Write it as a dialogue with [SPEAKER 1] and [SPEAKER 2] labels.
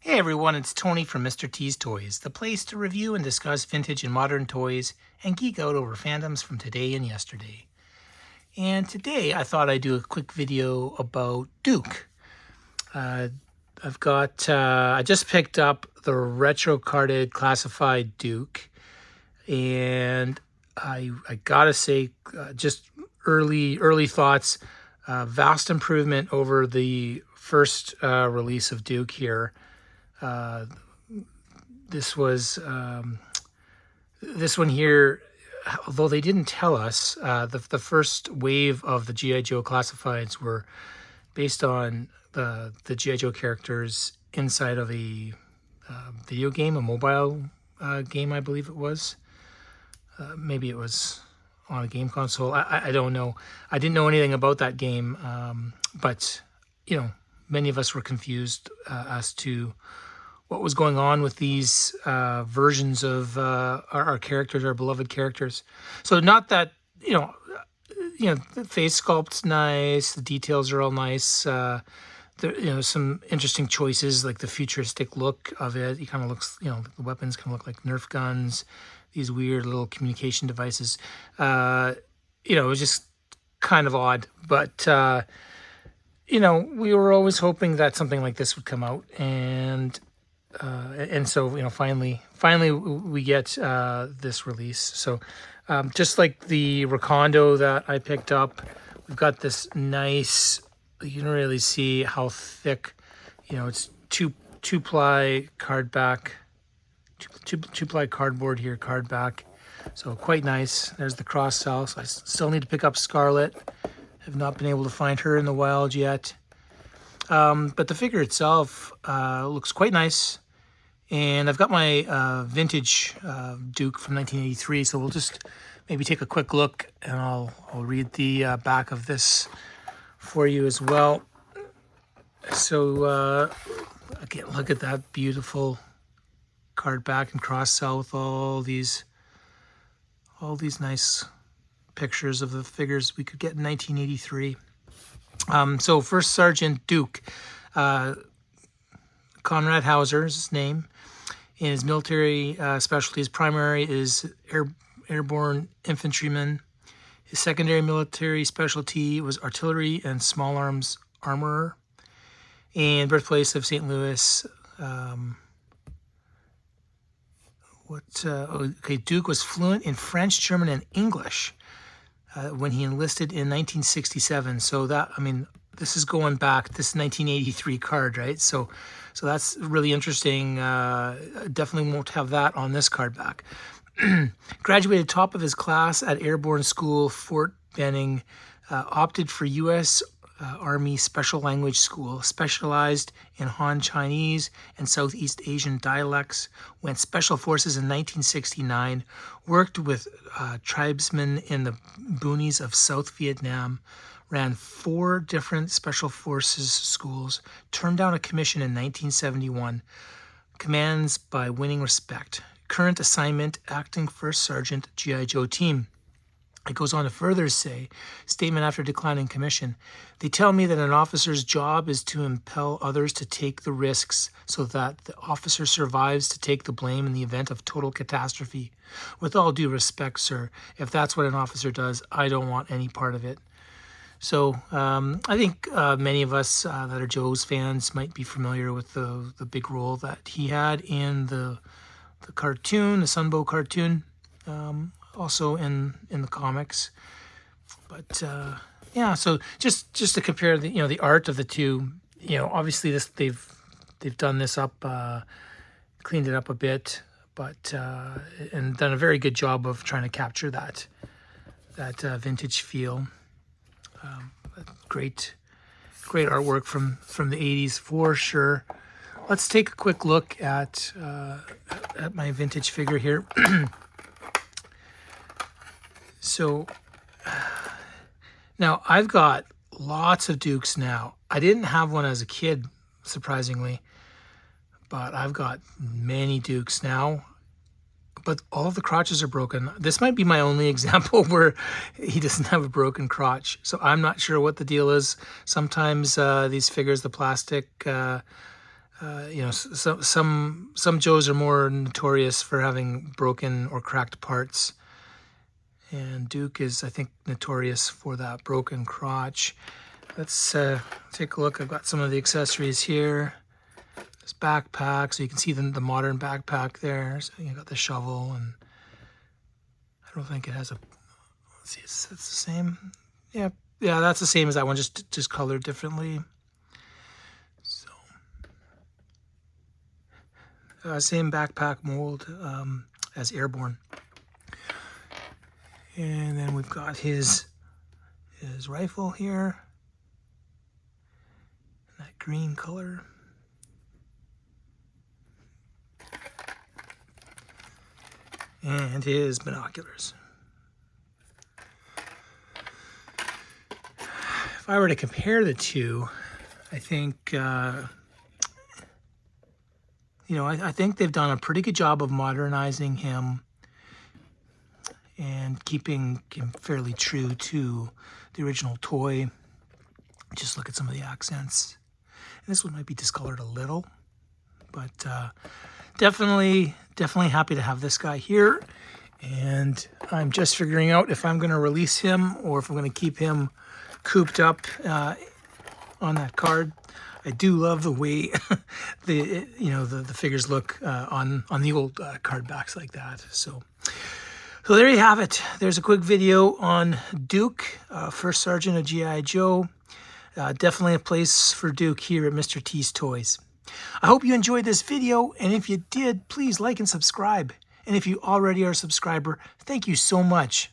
[SPEAKER 1] Hey everyone, it's Tony from Mr. T's Toys, the place to review and discuss vintage and modern toys and geek out over fandoms from today and yesterday. And today I thought I'd do a quick video about Duke. I just picked up the retro carded classified Duke, and I gotta say, just early thoughts, vast improvement over the first release of Duke here. This one here, although they didn't tell us, the first wave of the G.I. Joe classifieds were based on the G.I. Joe characters inside of a video game, a mobile game, I believe it was. Maybe it was on a game console. I don't know. I didn't know anything about that game, but many of us were confused as to what was going on with these versions of our characters, our beloved characters. So not that, the face sculpt's nice, the details are all nice. Some interesting choices, like the futuristic look of it. It kind of looks, the weapons kind of look like Nerf guns, these weird little communication devices. It was just kind of odd, but we were always hoping that something like this would come out, and so finally we get this release. So just like the Recondo that I picked up, we've got this nice, you can really see how thick, it's two-ply card back, two-ply cardboard here, card back. So quite nice. There's the cross cell. So I still need to pick up Scarlet. Have not been able to find her in the wild yet. But the figure itself looks quite nice. And I've got my vintage Duke from 1983, so we'll just maybe take a quick look, and I'll read the back of this for you as well. So again, look at that beautiful card back and cross cell with all these nice pictures of the figures we could get in 1983. So First Sergeant Duke, Conrad Hauser is his name. In his military specialty, his primary is airborne infantryman. His secondary military specialty was artillery and small arms armorer. And birthplace of St. Louis. Duke was fluent in French, German, and English when he enlisted in 1967. So this is going back, this 1983 card, right? So that's really interesting. Definitely won't have that on this card back. Graduated top of his class at Airborne School, Fort Benning. Opted for U.S. Army Special Language School. Specialized in Han Chinese and Southeast Asian dialects. Went Special Forces in 1969. Worked with tribesmen in the boonies of South Vietnam. Ran 4 different Special Forces schools, turned down a commission in 1971, commands by winning respect. Current assignment, acting First Sergeant, G.I. Joe team. It goes on to further say, statement after declining commission, they tell me that an officer's job is to impel others to take the risks so that the officer survives to take the blame in the event of total catastrophe. With all due respect, sir, if that's what an officer does, I don't want any part of it. So I think many of us that are Joe's fans might be familiar with the big role that he had in the cartoon, the Sunbow cartoon, also in the comics. But so just to compare the art of the two, obviously they've done this up, cleaned it up a bit, but and done a very good job of trying to capture that vintage feel. Great artwork from the 80s for sure. Let's take a quick look at my vintage figure here. So now I've got lots of Dukes now. I didn't have one as a kid, surprisingly, but I've got many Dukes now. But all of the crotches are broken. This might be my only example where he doesn't have a broken crotch. So I'm not sure what the deal is. Sometimes these figures, the plastic You know, some Joes are more notorious for having broken or cracked parts, and Duke is, I think, notorious for that broken crotch. Let's take a look. I've got some of the accessories here. This backpack, so you can see the modern backpack there. So you got the shovel, and I don't think it has a. Let's see, it's the same. Yeah, that's the same as that one, just colored differently. Same backpack mold as Airborne. And then we've got his rifle here, that green color. And his binoculars. If I were to compare the two, I think you know, I think they've done a pretty good job of modernizing him and keeping him fairly true to the original toy. Just look at some of the accents. And this one might be discolored a little, but definitely happy to have this guy here. And I'm just figuring out if I'm going to release him or if I'm going to keep him cooped up on that card. I do love the way the figures look on the old card backs like that. So there you have it. There's a quick video on Duke, First Sergeant of G.I. Joe. Definitely a place for Duke here at Mr. T's Toys. I hope you enjoyed this video, and if you did, please like and subscribe. And if you already are a subscriber, thank you so much